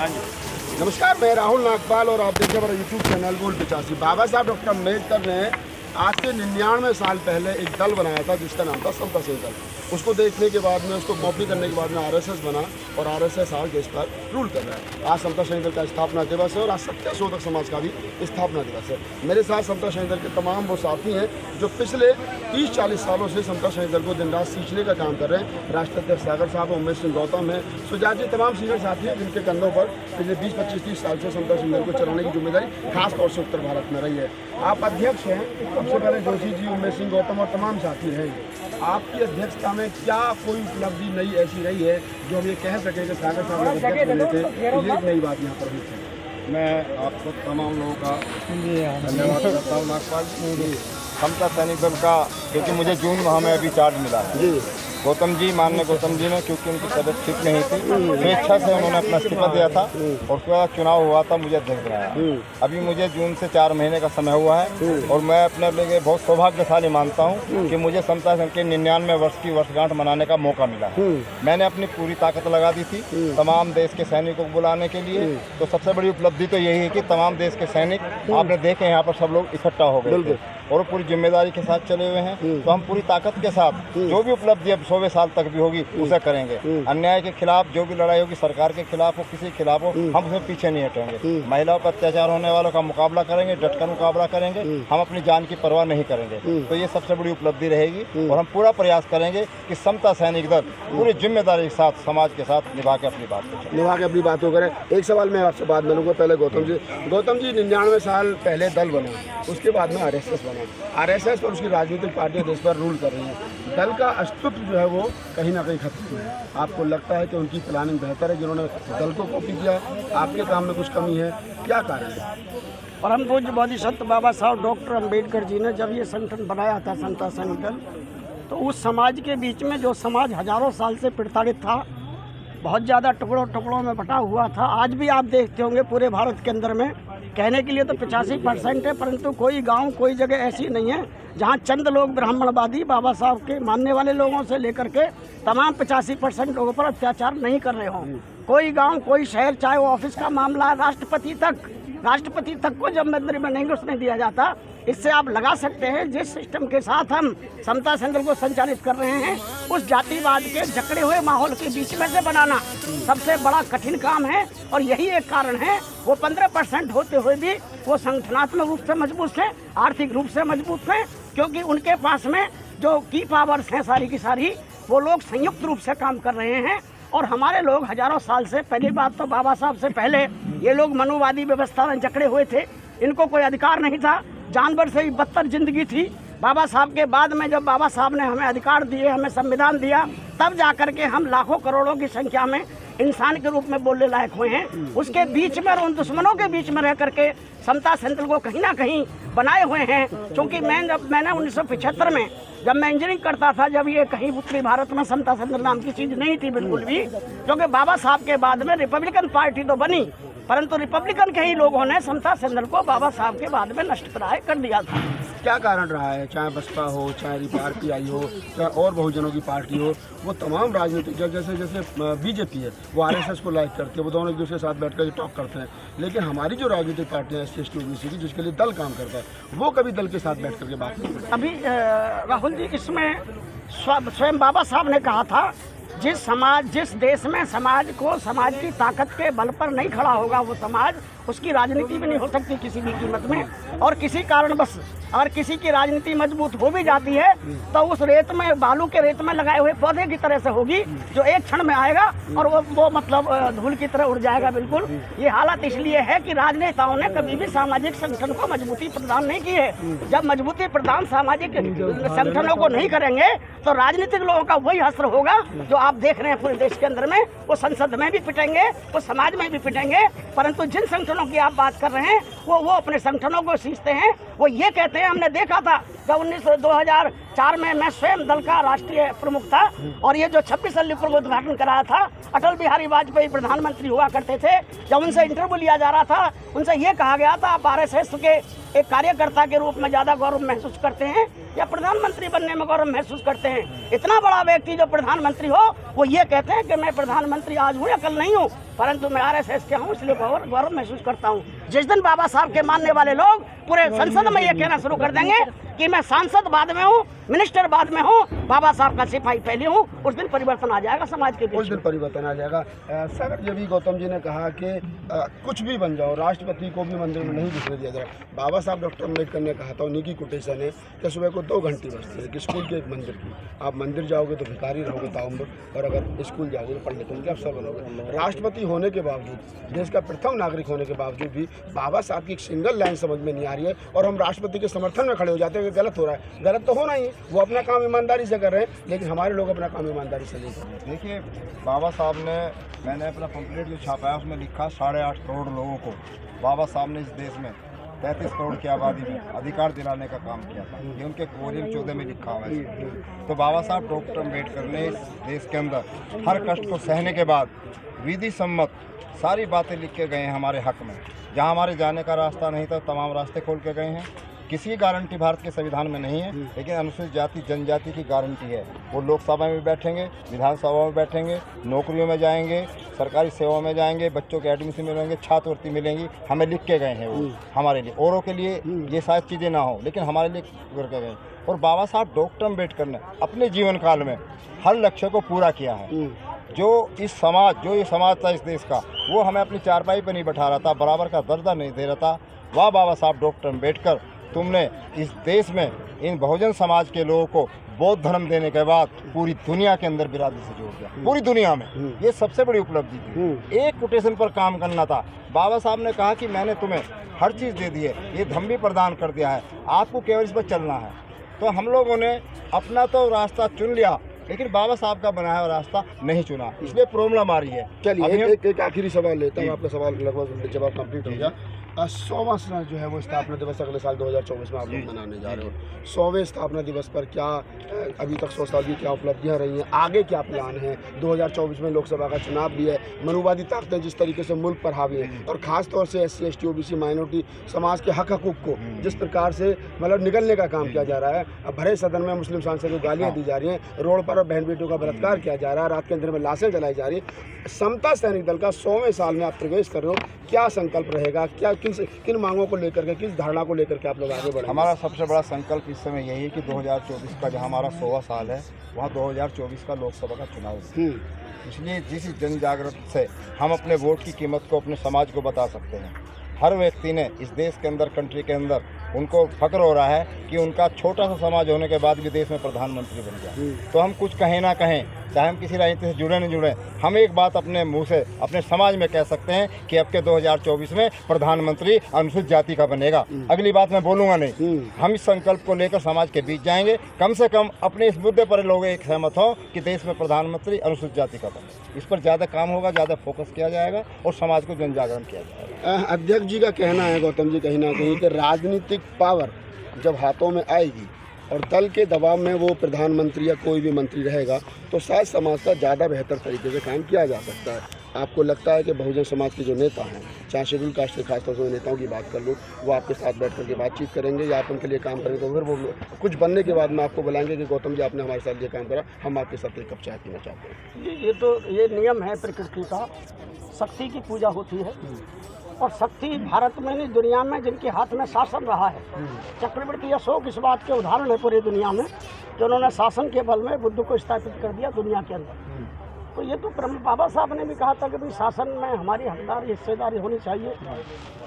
हाँ जी। नमस्कार, मैं राहुल नागपाल और आप देखिए हमारा यूट्यूब चैनल बोल 85। बाबा साहब डॉक्टर अम्बेडकर ने आज से 99 साल पहले एक दल बनाया था जिसका नाम था समता सैनिक दल। उसको देखने के बाद में, उसको कॉपी करने के बाद में आरएसएस बना और आरएसएस आज देश पर रूल कर रहा है। आज समता सैनिक दल का स्थापना दिवस है और आज सत्य शोधक समाज का भी स्थापना दिवस है। मेरे साथ समता सैनिक दल के तमाम वो साथी हैं जो पिछले 30-40 सालों से समता सैनिक दल को दिन रात सींचने का काम कर रहे हैं। राष्ट्रीय अध्यक्ष सागर साहब, उमेश सिंह गौतम है, सुजात जी, तमाम सीनियर साथी हैं जिनके कंधों पर पिछले 20-25-30 साल से समता सैनिक दल को चलाने की जिम्मेदारी खास तौर से उत्तर भारत में रही है। आप अध्यक्ष हैं, सबसे पहले जोशी जी, उमेश सिंह गौतम और तमाम साथी हैं। आपकी अध्यक्षता में क्या कोई उपलब्धि नई ऐसी रही है जो हम ये कह सकें कि सागर साहब अध्यक्ष बने थे तो ये नई बात यहाँ पर हुई थी? मैं आपको तमाम लोगों का धन्यवाद करता हूँ नागपाल जी। समता सैनिक दल का, क्योंकि मुझे जून माह में अभी चार्ज मिला है। गौतम जी, माननीय गौतम जी ने, क्योंकि उनकी तबीयत ठीक नहीं थी, स्वेच्छा से उन्होंने अपना इस्तीफा दिया था और उसके बाद चुनाव हुआ था, मुझे अध्यक्ष बनाया। अभी मुझे जून से 4 महीने का समय हुआ है और मैं अपने लिए बहुत सौभाग्यशाली मानता हूँ कि मुझे समता सैनिक के 99 वर्ष की वर्षगांठ मनाने का मौका मिला। मैंने अपनी पूरी ताकत लगा दी थी तमाम देश के सैनिकों को बुलाने के लिए। तो सबसे बड़ी उपलब्धि तो यही है कि तमाम देश के सैनिक आपने देखे यहाँ पर सब लोग इकट्ठा हो गए और पूरी जिम्मेदारी के साथ चले हुए हैं। तो हम पूरी ताकत के साथ जो भी उपलब्धि अब 100वें साल तक भी होगी उसे करेंगे। अन्याय के खिलाफ जो भी लड़ाई होगी, सरकार के खिलाफ हो, किसी के खिलाफ हो, हम उसमें पीछे नहीं हटेंगे। महिलाओं पर अत्याचार होने वालों का मुकाबला करेंगे, डटकर मुकाबला करेंगे। हम अपनी जान की परवाह नहीं करेंगे। तो ये सबसे बड़ी उपलब्धि रहेगी और हम पूरा प्रयास करेंगे कि समता सैनिक दल पूरी जिम्मेदारी के साथ समाज के साथ निभा के अपनी बात को करें। एक सवाल मैं आपसे बात मिलूंगा, पहले गौतम जी। 99 साल पहले दल बना, उसके बाद में आरएसएस बना। आरएसएस और उसकी राजनीतिक पार्टियां देश पर रूल कर रही हैं। दल का अस्तित्व जो है वो कहीं ना कहीं खत्म हुआ है। आपको लगता है कि उनकी प्लानिंग बेहतर है जिन्होंने दल को कॉपी किया? आपके काम में कुछ कमी है, क्या कारण है? परम पूज्य बोधिसत्व बाबा साहब डॉक्टर अम्बेडकर जी ने जब ये संगठन बनाया था समता सैनिक दल, तो उस समाज के बीच में जो समाज हजारों साल से प्रताड़ित था, बहुत ज़्यादा टुकड़ों में बटा हुआ था। आज भी आप देखते होंगे पूरे भारत के अंदर में कहने के लिए तो 85% है, परंतु कोई गांव, कोई जगह ऐसी नहीं है जहां चंद लोग ब्राह्मणवादी बाबा साहब के मानने वाले लोगों से लेकर के तमाम 85% लोगों पर अत्याचार नहीं कर रहे हों। कोई गांव, कोई शहर, चाहे वो ऑफिस का मामला, राष्ट्रपति तक को जब मंदिर में नहीं घुसने दिया जाता। इससे आप लगा सकते हैं जिस सिस्टम के साथ हम समता सैनिक दल को संचालित कर रहे हैं, उस जातिवाद के जकड़े हुए माहौल के बीच में से बनाना सबसे बड़ा कठिन काम है। और यही एक कारण है, वो 15% होते हुए भी वो संगठनात्मक रूप से मजबूत हैं, आर्थिक रूप से मजबूत हैं, क्योंकि उनके पास में जो की पावर्स हैं सारी की सारी, वो लोग संयुक्त रूप से काम कर रहे हैं। और हमारे लोग हजारों साल से, पहली बात तो बाबा साहब से पहले ये लोग मनुवादी व्यवस्था में जकड़े हुए थे। इनको कोई अधिकार नहीं था, जानवर से भी बदतर जिंदगी थी। बाबा साहब के बाद में जब बाबा साहब ने हमें अधिकार दिए, हमें संविधान दिया, तब जाकर के हम लाखों करोड़ों की संख्या में इंसान के रूप में बोलने लायक हुए हैं। उसके बीच में और उन दुश्मनों के बीच में रह करके समता सैनिक दल को कहीं ना कहीं बनाए हुए हैं। क्योंकि मैंने 1975 में जब मैं इंजीनियरिंग करता था, जब ये कहीं उत्तरी भारत में समता सैनिक दल नाम की चीज़ नहीं थी बिल्कुल भी, क्योंकि बाबा साहब के बाद में रिपब्लिकन पार्टी तो बनी, परंतु रिपब्लिकन के ही लोगों ने समता सैनिक दल को बाबा साहब के बाद में नष्ट प्राय कर दिया था। क्या कारण रहा है? चाहे बसपा हो, चाहे आरपीआई हो, चाहे और बहुजनों की पार्टी हो, वो तमाम राजनीतिक, जैसे बीजेपी है वो आरएसएस को लाइक करते हैं, वो दोनों एक दूसरे के साथ बैठ कर टॉक करते हैं। लेकिन हमारी जो राजनीतिक पार्टियां SC ST OBC की, जिसके लिए दल काम करता है, वो कभी दल के साथ बैठ करके बात नहीं करते। अभी राहुल जी, इसमें स्वयं बाबा साहब ने कहा था, जिस देश में समाज की ताकत के बल पर नहीं खड़ा होगा वो समाज, उसकी राजनीति भी नहीं हो सकती किसी भी कीमत में। और किसी कारण बस अगर किसी की राजनीति मजबूत हो भी जाती है तो उस रेत में, बालू के रेत में लगाए हुए पौधे की तरह से होगी, जो एक क्षण में आएगा और वो मतलब धूल की तरह उड़ जाएगा। बिल्कुल ये हालत इसलिए है कि राजनेताओं ने कभी भी सामाजिक संगठन को मजबूती प्रदान नहीं की है। जब मजबूती प्रदान सामाजिक संगठनों को नहीं करेंगे तो राजनीतिक लोगों का वही असर होगा जो आप देख रहे हैं पूरे देश के अंदर में। वो संसद में भी पिटेंगे, वो समाज में भी पिटेंगे, परंतु जिन संगठनों की आप बात कर रहे हैं वो अपने संगठनों को सींचते हैं। वो ये कहते हैं, हमने देखा था जब 2004 में मैं स्वयं दल का राष्ट्रीय प्रमुख था और ये जो 26 अल्ली को उद्घाटन कराया था, अटल बिहारी वाजपेयी प्रधानमंत्री हुआ करते थे। जब उनसे इंटरव्यू लिया जा रहा था, उनसे ये कहा गया था, आप RSS के एक कार्यकर्ता के रूप में ज़्यादा गौरव महसूस करते हैं या प्रधानमंत्री बनने में गौरव महसूस करते हैं? इतना बड़ा व्यक्ति जो प्रधानमंत्री हो, वो ये कहते हैं कि मैं प्रधानमंत्री आज हूँ या कल नहीं हूँ। परंतु मैं आरएसएस के हूँ, इसलिए गौरव महसूस करता हूँ। जिस दिन बाबा साहब के मानने वाले लोग पूरे संसद में ये कहना शुरू कर देंगे कि मैं सांसद बाद में हूँ, मिनिस्टर बाद में हूँ, बाबा साहब का सिपाही पहले हूँ, उस दिन परिवर्तन आ जाएगा समाज के बीच। उस दिन परिवर्तन आ जाएगा। सर, ये भी गौतम जी ने कहा कि कुछ भी बन जाओ, राष्ट्रपति को भी मंदिर में नहीं घुसने दिया जाए। बाबा साहब डॉक्टर अम्बेडकर ने कहा था, उन्हीं की कोटेशन है कि सुबह को 2 घंटे बजते हैं कि स्कूल के एक मंदिर की, आप मंदिर जाओगे तो भिखारी रहोगे ताउम्र, और अगर स्कूल जाओगे तो पंडित उनके अफसर बनोगे। राष्ट्रपति होने के बावजूद, देश का प्रथम नागरिक होने के बावजूद भी बाबा साहब की एक सिंगल लाइन समझ में नहीं आ रही है, और हम राष्ट्रपति के समर्थन में खड़े हो जाते हैं कि गलत हो रहा है। गलत तो होना ही, वो अपना काम ईमानदारी से कर रहे हैं, लेकिन हमारे लोग अपना काम ईमानदारी से नहीं कर रहे। देखिए, बाबा साहब ने, मैंने अपना पंपलेट जो छापा है उसमें लिखा 8.5 करोड़ लोगों को बाबा साहब ने इस देश में 33 करोड़ की आबादी में अधिकार दिलाने का काम किया था। ये उनके वॉल्यूम 14 में लिखा हुआ है। तो बाबा साहब डॉक्टर अम्बेडकर ने इस देश के अंदर हर कष्ट को सहने के बाद विधि सम्मत सारी बातें लिख के गए हैं हमारे हक में। जहाँ हमारे जाने का रास्ता नहीं था, तमाम रास्ते खोल के गए हैं। किसी गारंटी भारत के संविधान में नहीं है, लेकिन अनुसूचित जाति जनजाति की गारंटी है। वो लोकसभा में बैठेंगे, विधानसभा में बैठेंगे, नौकरियों में जाएंगे, सरकारी सेवाओं में जाएंगे, बच्चों के एडमिशन मिलेंगे, छात्रवृत्ति मिलेंगी। हमें लिख के गए हैं वो, हमारे लिए। औरों के लिए ये शायद चीज़ें ना हो, लेकिन हमारे लिए करके गए। और बाबा साहब डॉक्टर अम्बेडकर ने अपने जीवन काल में हर लक्ष्य को पूरा किया है। जो ये समाज था इस देश का, वो हमें अपनी चारपाई पर नहीं बैठा रहा था, बराबर का दर्जा नहीं दे रहा था। वाह बाबा साहब डॉक्टर अम्बेडकर, तुमने इस देश में इन बहुजन समाज के लोगों को बौद्ध धर्म देने के बाद पूरी दुनिया के अंदर बिरादरी से जोड़ दिया। पूरी दुनिया में ये सबसे बड़ी उपलब्धि थी। एक कोटेशन पर काम करना था। बाबा साहब ने कहा कि मैंने तुम्हें हर चीज़ दे दी है, ये धर्म भी प्रदान कर दिया है, आपको केवल इस पर चलना है। तो हम लोगों ने अपना तो रास्ता चुन लिया, लेकिन बाबा साहब का बनाया हुआ रास्ता नहीं चुना, इसलिए प्रॉब्लम आ रही है। चलिए एक आखिरी सवाल लेता हूँ, आपका सवाल लगभग जवाब कंप्लीट हो गया। 100वां जो है वो स्थापना दिवस अगले साल 2024 में आप लोग मनाने जा रहे हो। 100वें स्थापना दिवस पर क्या अभी तक 100 साल की क्या उपलब्धियां रही हैं, आगे क्या प्लान है? 2024 में लोकसभा का चुनाव भी है, मनुवादी ताकतें जिस तरीके से मुल्क पर हावी हैं, और ख़ास तौर से SC ST OBC माइनॉरिटी समाज के हक हकूक़ को जिस प्रकार से मतलब निगलने का काम किया जा रहा है। अब भरे सदन में मुस्लिम सांसद को गालियाँ दी जा रही हैं, रोड पर बहन बेटियों का बलात्कार किया जा रहा है, रात के अंधेरे में लाशें जलाई जा रही है। समता सैनिक दल का 100वें साल में आप प्रवेश कर रहे हो, क्या संकल्प रहेगा? क्या किन मांगों को लेकर के, किस धारणा को लेकर के आप लोग आगे बढ़े? हमारा सबसे बड़ा संकल्प इस समय यही है कि 2024 का जहाँ हमारा 100वां साल है, वहाँ 2024 का लोकसभा का चुनाव है। इसलिए जिस जन जागृति से हम अपने वोट की कीमत को अपने समाज को बता सकते हैं। हर व्यक्ति ने इस देश के अंदर, कंट्री के अंदर, उनको फख्र हो रहा है कि उनका छोटा सा समाज होने के बाद भी देश में प्रधानमंत्री बन गया। तो हम कुछ कहें ना कहें, चाहे हम किसी राजनीति से जुड़े नहीं जुड़े, हम एक बात अपने मुंह से अपने समाज में कह सकते हैं कि अब के 2024 में प्रधानमंत्री अनुसूचित जाति का बनेगा। अगली बात मैं बोलूँगा नहीं। हम इस संकल्प को लेकर समाज के बीच जाएंगे। कम से कम अपने इस मुद्दे पर लोग एक सहमत हों कि देश में प्रधानमंत्री अनुसूचित जाति का बने। इस पर ज़्यादा काम होगा, ज़्यादा फोकस किया जाएगा और समाज को जन जागरण किया जाएगा। अध्यक्ष जी का कहना है, गौतम जी, कहीं ना कहीं कि राजनीतिक पावर जब हाथों में आएगी और दल के दबाव में वो प्रधानमंत्री या कोई भी मंत्री रहेगा, तो शायद समाज का ज़्यादा बेहतर तरीके से काम किया जा सकता है। आपको लगता है कि बहुजन समाज के जो नेता हैं, चाहे शेड्यूल कास्ट के खासतौर से नेताओं की बात कर लूँ, वो आपके साथ बैठ करके बातचीत करेंगे या आप उनके लिए काम करेंगे, तो फिर वो कुछ बनने के बाद में आपको बुलाएंगे कि गौतम जी आपने हमारे साथ ये काम करा, हम आपके साथ एक कप चाय पीना चाहते हैं? ये नियम है प्रकृति का। शक्ति की पूजा होती है, और शक्ति भारत में नहीं, दुनिया में जिनके हाथ में शासन रहा है। चक्रवर्ती अशोक इस बात के उदाहरण है पूरी दुनिया में, जो उन्होंने शासन के बल में बुद्ध को स्थापित कर दिया दुनिया के अंदर। तो ये तो बाबा साहब ने भी कहा था कि भाई शासन में हमारी हकदारी, हिस्सेदारी होनी चाहिए।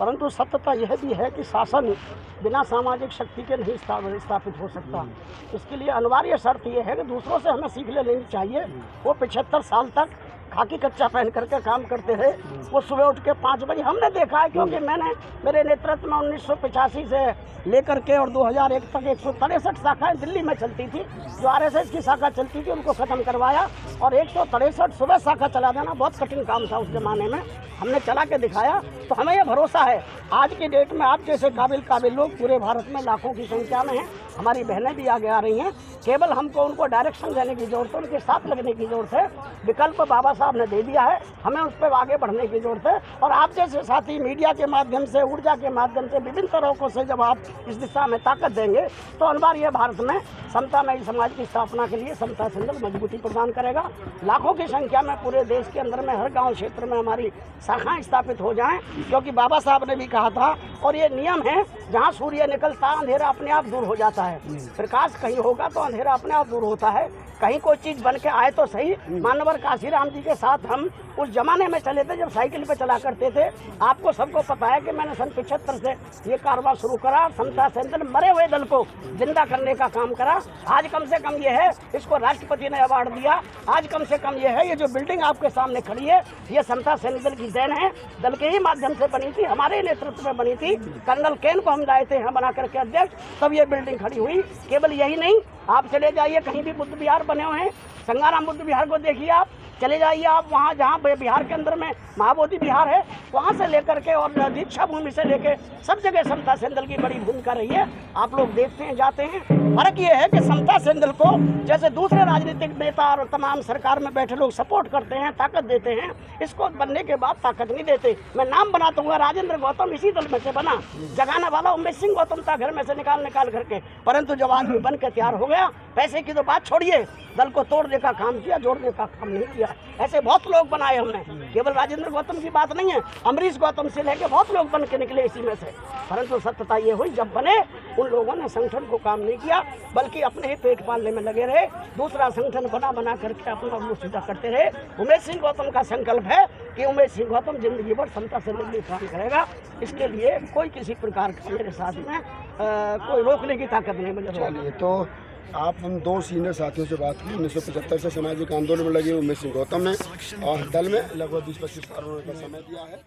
परंतु सत्यता यह भी है कि शासन बिना सामाजिक शक्ति के नहीं स्थापित हो सकता। इसके लिए अनिवार्य शर्त यह है कि दूसरों से हमें सीख लेनी चाहिए। वो 75 साल तक खाकी कच्चा पहन करके काम करते रहे। वो सुबह उठ के 5 बजे, हमने देखा है, क्योंकि मेरे नेतृत्व में 1985 से लेकर के और 2001 तक 163 शाखाएं दिल्ली में चलती थी। जो RSS की शाखा चलती थी उनको ख़त्म करवाया, और 163 सुबह शाखा चला देना बहुत कठिन काम था उस ज़माने में। हमने चला के दिखाया। तो हमें यह भरोसा है आज की डेट में आप जैसे काबिल लोग पूरे भारत में लाखों की संख्या में हैं। हमारी बहनें भी आगे आ रही हैं। केवल हमको उनको डायरेक्शन देने की ज़रूरत है, उनके साथ लगने की ज़रूरत है। विकल्प बाबा साहब ने दे दिया है, हमें उस पर आगे बढ़ने की जरूरत है। और आप जैसे साथी मीडिया के माध्यम से, ऊर्जा के माध्यम से, विभिन्न तरीकों से जब आप इस दिशा में ताकत देंगे तो अनिवार्य भारत में समतामयी समाज की स्थापना के लिए समता संगठन मजबूती प्रदान करेगा। लाखों की संख्या में पूरे देश के अंदर में हर गाँव क्षेत्र में हमारी शाखाएँ स्थापित हो जाएँ, क्योंकि बाबा साहब ने भी कहा था और ये नियम है, जहाँ सूर्य निकलता अंधेरा अपने आप दूर हो जाता है। प्रकाश कहीं होगा तो अंधेरा अपने आप दूर होता है। कहीं कोई चीज़ बन के आए तो सही। मानवर काशीराम जी के साथ हम उस जमाने में चले थे जब साइकिल पे चला करते थे। आपको सबको पता है कि मैंने सन 75 से ये कारवां शुरू करा। समता संगठन मरे हुए दल को जिंदा करने का काम करा। आज कम से कम ये है, इसको राष्ट्रपति ने अवार्ड दिया। आज कम से कम ये है, ये जो बिल्डिंग आपके सामने खड़ी है ये समता संगठन की देन है। दल के ही माध्यम से बनी थी, हमारे नेतृत्व में बनी थी। कर्नल केन को हम लाए थे यहाँ बना करके अध्यक्ष, तब ये बिल्डिंग खड़ी हुई। केवल यही नहीं, आप चले जाइए कहीं भी बुद्ध विहार बने हुए हैं, संगाराम बुद्ध विहार को देखिए, आप चले जाइए आप वहाँ जहाँ बिहार के अंदर में महाबोधि विहार है, वहाँ से लेकर के और दीक्षा भूमि से लेकर सब जगह समता संगठन की बड़ी भूमिका रही है। आप लोग देखते हैं, जाते हैं। फर्क ये है कि समता संगठन को जैसे दूसरे राजनीतिक नेता और तमाम सरकार में बैठे लोग सपोर्ट करते हैं, ताकत देते हैं, इसको बनने के बाद ताकत नहीं देते। मैं नाम बनाता हूँ, राजेंद्र गौतम इसी दल में से बना, जगाने वाला उमेश सिंह गौतम था घर में से निकाल करके, परंतु जब आदमी बन के तैयार हो गया, पैसे की तो बात छोड़िए, दल को तोड़ने का काम किया, जोड़ने का काम नहीं किया। ऐसे बहुत लोग बनाए हमने, केवल राजेंद्र गौतम की बात नहीं है, अमरीश गौतम से लेके बहुत लोग बन के निकले इसी में से। परंतु सत्यता ये हुई, जब बने उन लोगों ने संगठन को काम नहीं किया, बल्कि अपने ही पेट पालने में लगे रहे। दूसरा संगठन बना करके अपना मुँह सीधा करते रहे। उमेश सिंह गौतम का संकल्प है कि उमेश सिंह गौतम जिंदगी भर समता संगठन के काम करेगा। इसके लिए कोई किसी प्रकार का मेरे साथ में कोई रोकने की ताकत नहीं मुझे। चलिए, तो आप हम दो सीनियर साथियों से बात की। 1975 से सामाजिक आंदोलन में लगे उमेश सिंह गौतम ने और दल में लगभग 20-25 साल का समय दिया है।